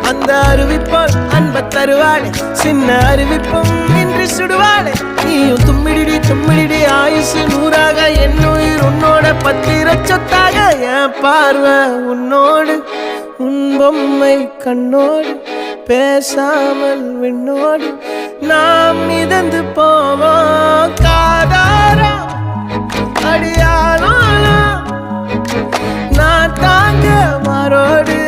அந்த அறிவிப்போல் அன்ப தருவாளே சின்ன அறிவிப்பும் இன்று சுடுவாளே நீயும் தும்மிடி தும்மிடி ஆயுசு நூறாக என் உயிர் உன்னோட பத்திர சொத்தாக என் பார்வை உன்னோடு உன் பொம்மை கண்ணோடு பேசாமல் விண்ணோடு நாம் மிதந்து போவோம் காதாரா அடியாளோ நான் தாங்க மாறோடு